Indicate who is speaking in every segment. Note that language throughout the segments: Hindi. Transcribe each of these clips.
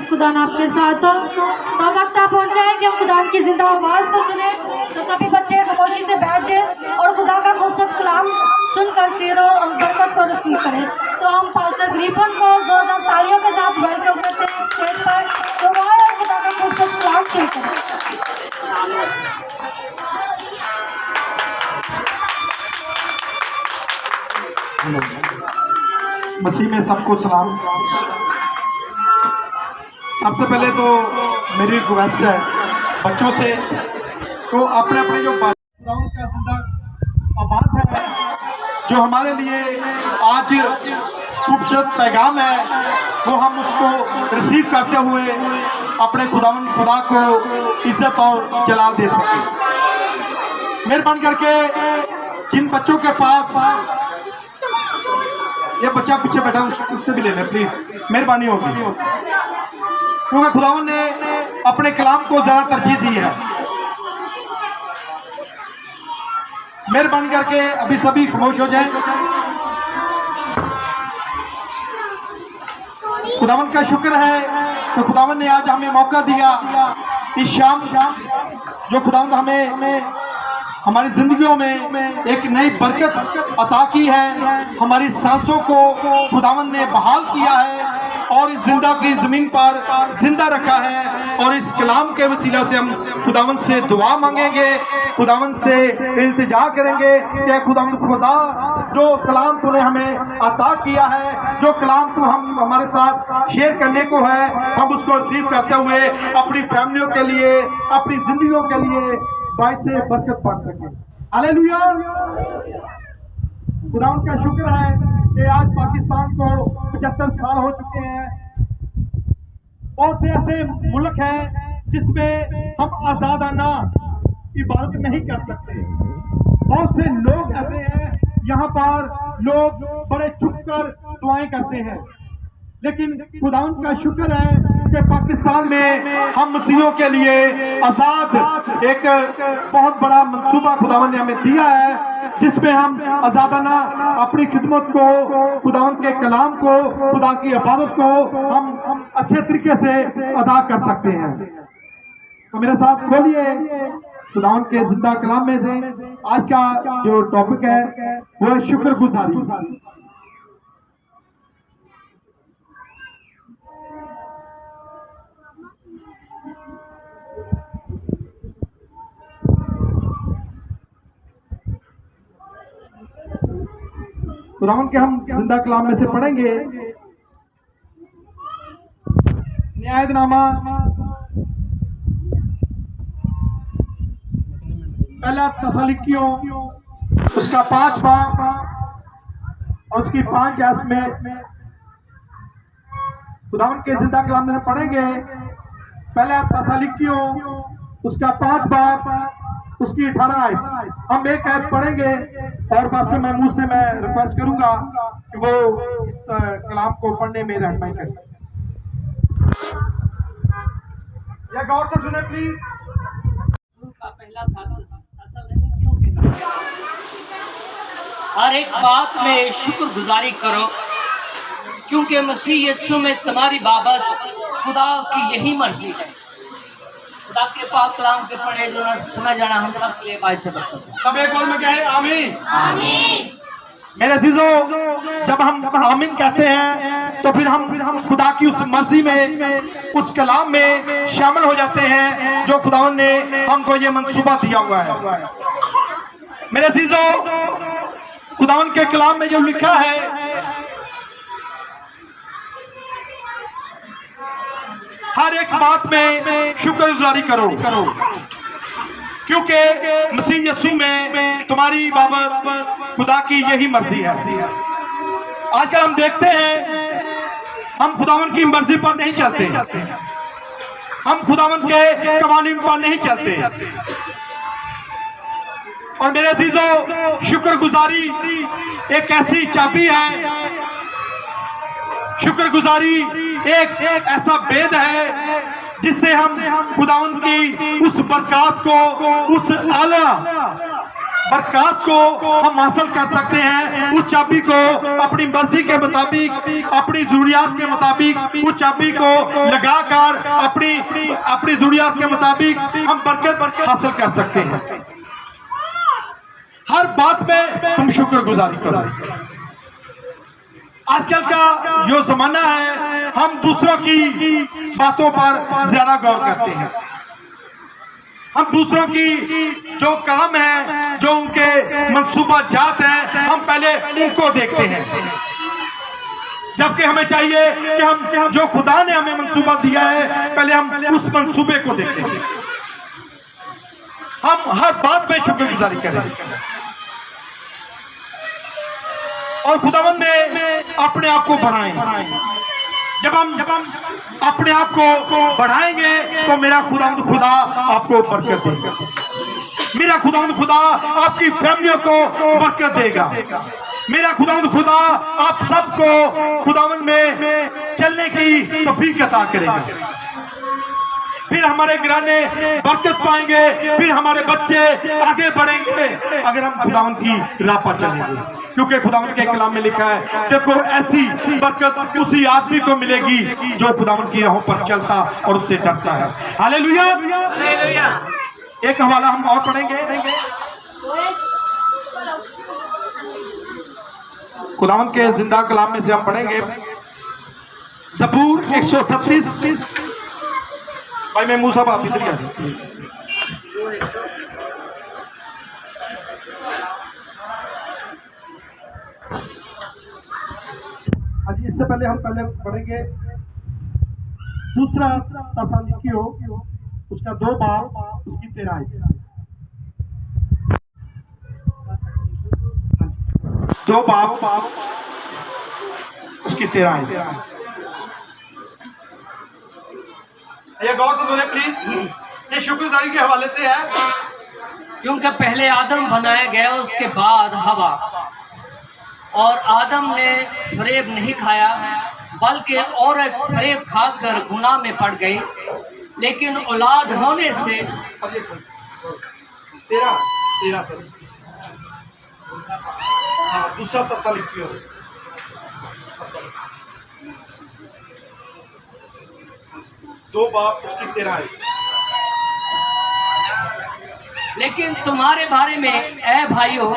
Speaker 1: खुदा ने आपके साथ हो। तो वक्त आप पहुँचा है कि हम खुदा की जिंदा आवाज़ को सुने। तो सभी बच्चे खामोशी से बैठ जाए और खुदा का खूबसूरत कलाम सुनकर सीरो और बरकत को रिसीव करें। तो हम पास्टर ग्रीफन को जोरदार तालियों के साथ वेलकम करते हैं स्टेज पर, तो वो आए और खुदा का खूबसूरत कलाम शुरू करें।
Speaker 2: मसीह में सबको सलाम। सबसे पहले तो मेरी रिक्वेस्ट है बच्चों से, तो अपने अपने जो खुदावन का जिंदा आवाज़ है जो हमारे लिए आज खूबसूरत पैगाम है, वो हम उसको रिसीव करते हुए अपने खुदा को इज्जत और जलाल दे सकें। मेहरबानी करके जिन बच्चों के पास ये बच्चा पीछे बैठा उससे भी लेना प्लीज, मेहरबानी होगी, क्योंकि खुदावन ने अपने कलाम को ज्यादा तरजीह दी है। मेहरबानी करके अभी सभी खामोश हो जाएं। खुदावन का शुक्र है तो खुदावन ने आज हमें मौका दिया इस शाम, जो खुदावन हमें हमारी जिंदगियों में एक नई बरकत अता की है। हमारी सांसों को खुदावन ने बहाल किया है और इस जिंदा की जमीन पर जिंदा रखा है, और इस कलाम के वसीला से हम खुदावन से दुआ मांगेंगे, खुदावन से इल्तिजा करेंगे कि खुदावन खुदा जो कलाम तूने हमें अता किया है, जो कलाम तू हम हमारे साथ शेयर करने को है, हम उसको रिसीव करते हुए अपनी फैमिलियों के लिए, अपनी जिंदगियों के लिए बाइस से बरकत पा सके। हालेलुया। खुदावन का शुक्र है कि आज पाकिस्तान को 75 साल हो चुके हैं। बहुत से ऐसे मुल्क हैं जिसमें हम आजादाना इबादत नहीं कर सकते। बहुत से लोग ऐसे हैं यहाँ पर लोग बड़े छुप कर दुआएं करते हैं, लेकिन खुदावन का शुक्र है कि पाकिस्तान में हम मसीहों के लिए आजाद एक बहुत बड़ा मंसूबा खुदावन ने हमें दिया है, जिसमें हम आजादाना अपनी खिदमत को, खुदावन के कलाम को, खुदा की इबादत को हम अच्छे तरीके से अदा कर सकते हैं। तो मेरे साथ खोलिए खुदावन के जिंदा कलाम में से आज का जो टॉपिक है वो है शुक्रगुजारी। खुदावन के हम जिंदा कलाम में से पढ़ेंगे न्यायनामा पहला तसलीकियों उसका 5 बाब और उसकी 5 आयत में खुदावन के जिंदा कलाम में से पढ़ेंगे। पहला तसलीकियों उसका 5 बाब उसकी 18 आयत। हम एक आयत पढ़ेंगे और पास्टर महमूद से मैं रिक्वेस्ट करूंगा कि वो इस कलाम को पढ़ने में रहनुमाई करें। या गौर से सुने प्लीज।
Speaker 3: हर एक बात में शुक्रगुजारी करो, क्योंकि मसीह यीशु में तुम्हारी बाबत खुदा की यही मर्जी है। खुदा के पाक कलाम के पढ़े जो सुना जाना हम सब के लिए बाइस से बरकत।
Speaker 2: सब एक बोल में कहे आमीन। आमीन। मेरे अजीजों, जब हम आमीन कहते हैं तो फिर हम खुदा की उस मर्जी में, उस कलाम में शामिल हो जाते हैं जो खुदावन ने हमको ये मंसूबा दिया हुआ है। मेरे अजीजों, खुदावन के कलाम में जो लिखा है, हर एक बात में शुक्रगुजारी करो, क्योंकि मसीह यीशु में तुम्हारी बाबत खुदा की यही मर्जी है। आजकल हम देखते हैं हम खुदावन की मर्जी पर नहीं चलते, हम खुदावन के कवानीन पर नहीं चलते। और मेरे अजीजों, शुक्रगुजारी एक ऐसी चाबी है, शुक्रगुजारी एक ऐसा भेद है जिससे हम खुदावन की उस बरकत को, उस आला बरकत को हम हासिल कर सकते हैं। उस चाबी को अपनी मर्जी के मुताबिक, अपनी जरूरियात के मुताबिक, उस चाबी को लगाकर अपनी जरूरियात के मुताबिक हम बरकत हासिल कर सकते हैं। हर बात पे तुम शुक्रगुजारी करो। आजकल का जो जमाना है, हम दूसरों की बातों पर ज्यादा गौर करते हैं। हम दूसरों की जो काम है, जो उनके मंसूबा जात है, हम पहले उनको देखते हैं, जबकि हमें चाहिए कि हम जो खुदा ने हमें मंसूबा दिया है, पहले हम उस मंसूबे को देखें। हम हर बात में शुक्रगुजारी करें। और खुदावंद में अपने आप को बढ़ाएं। जब हम अपने आप को बढ़ाएंगे तो मेरा खुदावंद खुदा आपको बरकत देगा। मेरा खुदावंद खुदा आपकी फैमिलियों को बरकत देगा। मेरा खुदावंद खुदा आप सबको खुदावंद में चलने की तौफीक अता करेगा। फिर हमारे घराने बरकत पाएंगे, फिर हमारे बच्चे आगे बढ़ेंगे अगर हम खुदावंद की राह पर चलेंगे। क्योंकि खुदावंद के कलाम में लिखा है, देखो ऐसी बरकत उसी आदमी को मिलेगी जो खुदावंद की राहों पर चलता और उससे डरता है। हालेलुया। एक हवाला हम और पढ़ेंगे, खुदावंद के जिंदा कलाम में से हम पढ़ेंगे ज़बूर 138। भाई मैं मूसा आप इधर आ। इससे पहले हम पढ़ेंगे दूसरा तसल्लुकियों उसका 2 बाब उसकी 13 2 बाब उसकी 13। ये गौर से सुने प्लीज, ये शुक्रगुजारी के हवाले से है।
Speaker 3: क्योंकि पहले आदम बनाया गया, उसके बाद हवा, और आदम ने फरेब नहीं खाया, बल्कि औरत फरेब खाकर गुनाह में पड़ गई। लेकिन औलाद होने से
Speaker 2: 13 से दूसरा तसल्लुकियों 2 बाब उसकी 13 है।
Speaker 3: लेकिन तुम्हारे बारे में ऐ भाइयों,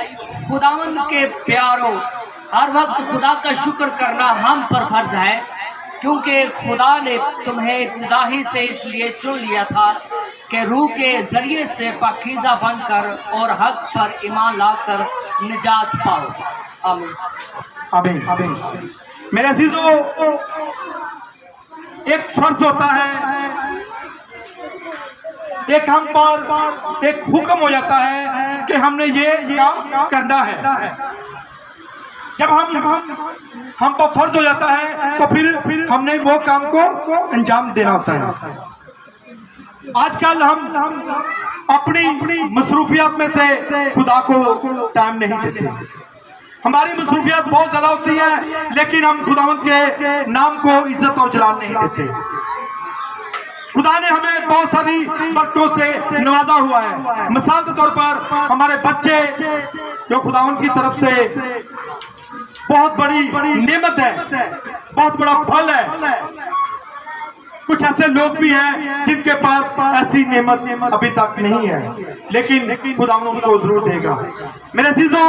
Speaker 3: खुदावंद के प्यारों, हर वक्त खुदा का शुक्र करना हम पर फर्ज है, क्योंकि खुदा ने तुम्हें इब्तिदा ही से इसलिए चुन लिया था कि रूह के जरिए से पाकीज़ा बनकर और हक पर ईमान लाकर निजात पाओ। आमीन।
Speaker 2: आमीन। आमीन। मेरे अजीजों, एक फर्ज होता है, एक हम पर एक हुक्म हो जाता है कि हमने ये काम करना है। जब हम पर फर्ज हो जाता है तो फिर हमने वो काम को अंजाम देना होता है। आजकल हम अपनी मसरूफियत में से खुदा को टाइम नहीं देते। हमारी मसरूफियत बहुत ज्यादा होती है, लेकिन हम खुदावंद के नाम को इज्जत और जलाल नहीं देते। खुदा ने हमें बहुत सारी बरकतों से नवाजा हुआ है। मिसाल के तौर पर हमारे बच्चे जो खुदावंद की तरफ से बहुत बड़ी नेमत है, बहुत बड़ा फल है। कुछ ऐसे लोग भी हैं जिनके पास ऐसी नेमत अभी तक नहीं है, लेकिन खुदावंद उनको जरूर देगा। मेरे अजीजों,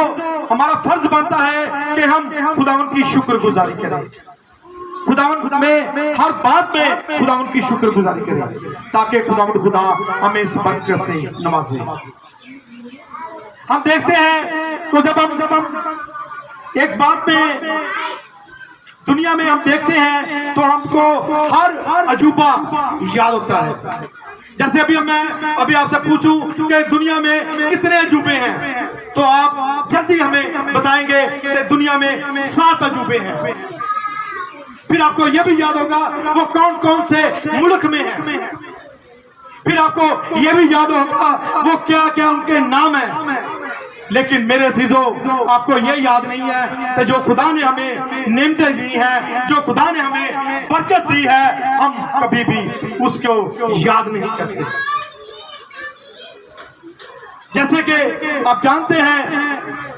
Speaker 2: हमारा फर्ज बनता है कि हम खुदावंद की शुक्रगुजारी करें, खुदावंद में हर बात में खुदावंद की शुक्रगुजारी करें, ताकि खुदावंद खुदा हमें इस बरकत से नवाजे। हम देखते हैं तो जब हम एक बात में दुनिया में हम देखते हैं तो हमको हर अजूबा याद होता है। जैसे अभी आपसे पूछूं कि दुनिया में कितने अजूबे हैं, तो आप जल्दी हमें बताएंगे कि दुनिया में 7 अजूबे हैं। फिर आपको यह भी याद होगा वो कौन कौन से मुल्क में है। फिर आपको यह भी याद होगा वो क्या क्या उनके नाम है। लेकिन मेरे अजीजों, आपको ये याद नहीं है कि जो खुदा ने हमें नेमतें दी है, जो खुदा ने हमें बरकत दी है, हम कभी भी उसको याद नहीं करते। जैसे जैसे कि आप जानते हैं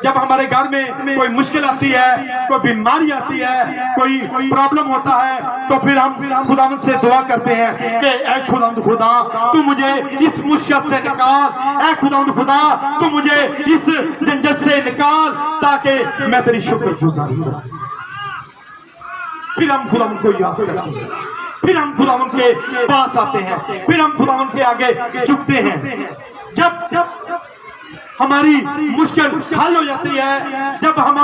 Speaker 2: जब हमारे घर में कोई मुश्किल आती है, कोई बीमारी आती है, कोई प्रॉब्लम होता है, तो फिर हम खुदावंद से दुआ करते हैं कि ऐ खुदावंद खुदा तू मुझे इस मुश्किल से निकाल, ऐ खुदावंद खुदा तू मुझे इस झंझट से निकाल ताकि मैं तेरी शुक्रगुजारी करूं। फिर हम खुदावंद को याद करते हैं, फिर हम खुदावंद के पास आते हैं, फिर हम खुदावंद के आगे झुकते हैं। जब हमारी मुश्किल हल हो जाती है, जब हम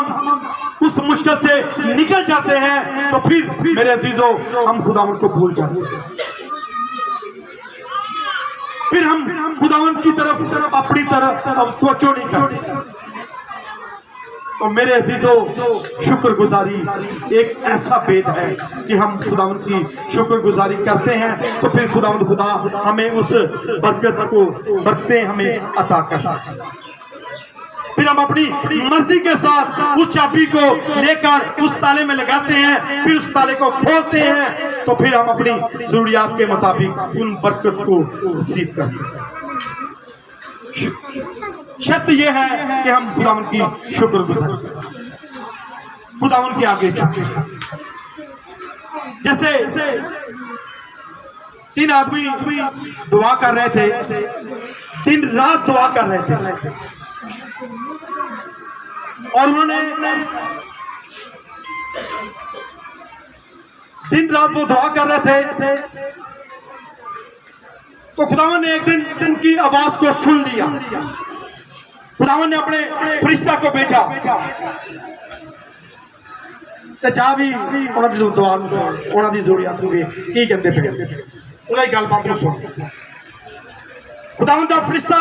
Speaker 2: उस मुश्किल से निकल जाते हैं, तो फिर मेरे अजीजों हम खुदावंद को भूल जाते हैं। फिर हम खुदावंद की तरफ अपनी तरफ तवज्जो नहीं करते। तो मेरे अजीजों शुक्रगुजारी एक ऐसा भेद है कि हम खुदावंद की शुक्रगुजारी करते हैं तो फिर खुदावंद खुदा हमें उस बरकतें हमें अता करता है। फिर हम अपनी मर्जी के साथ उस चाबी को लेकर उस ताले में लगाते हैं, फिर उस ताले को खोलते हैं, तो फिर हम अपनी जरूरियात के मुताबिक उन बरकत को रिसीव करते हैं। शर्त यह है कि हम खुदावंद की शुक्रगुजारी करें, खुदावंद के आगे झुकें। जैसे 3 आदमी दुआ कर रहे थे, दिन रात दुआ कर रहे थे, और उन्होंने दिन रात वो दुआ कर रहे थे, तो खुदावंद ने एक दिन उनकी आवाज को सुन लिया। खुदावंद ने अपने फरिश्ता को भेजा ते जा भी उन्हां दी दुआ नूं सुण, उन्हां दी जरूरत होगी की कहंदे पे उन्हां दी गलबात नूं सुण। खुदावंद दा फरिश्ता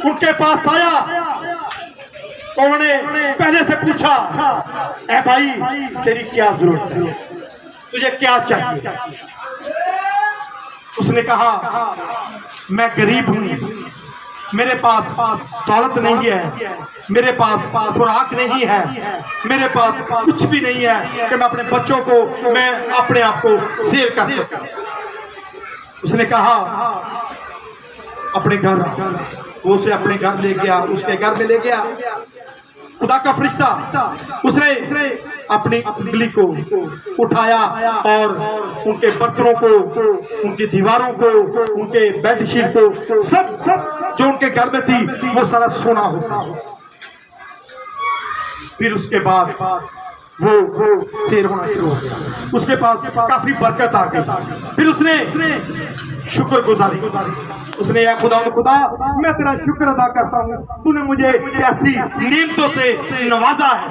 Speaker 2: उनके पास आया तो उन्होंने पहले से पूछा, ऐ भाई तेरी क्या जरूरत है, तुझे क्या चाहिए? उसने कहा मैं गरीब हूं, मेरे पास दौलत नहीं है, मेरे पास खुराक नहीं है, मेरे पास कुछ भी नहीं है कि मैं अपने बच्चों को मैं अपने आप को शेयर कर सकूं। उसने कहा अपने घर, वो उसे अपने घर ले गया, उसके घर में ले गया। खुदा का फरिश्ता उसने अपनी उंगली को उठाया और उनके बर्तनों को, उनकी दीवारों को, उनके बेडशीट को, सब जो उनके घर में थी वो सारा सोना होता। फिर उसके बाद वो शेर होना शुरू हो गया, उसके पास काफी बरकत आ गई। फिर उसने शुक्रगुजारी, उसने या खुदा मैं तेरा शुक्र अदा करता हूँ, तूने मुझे ऐसी नेमतों से नवाजा है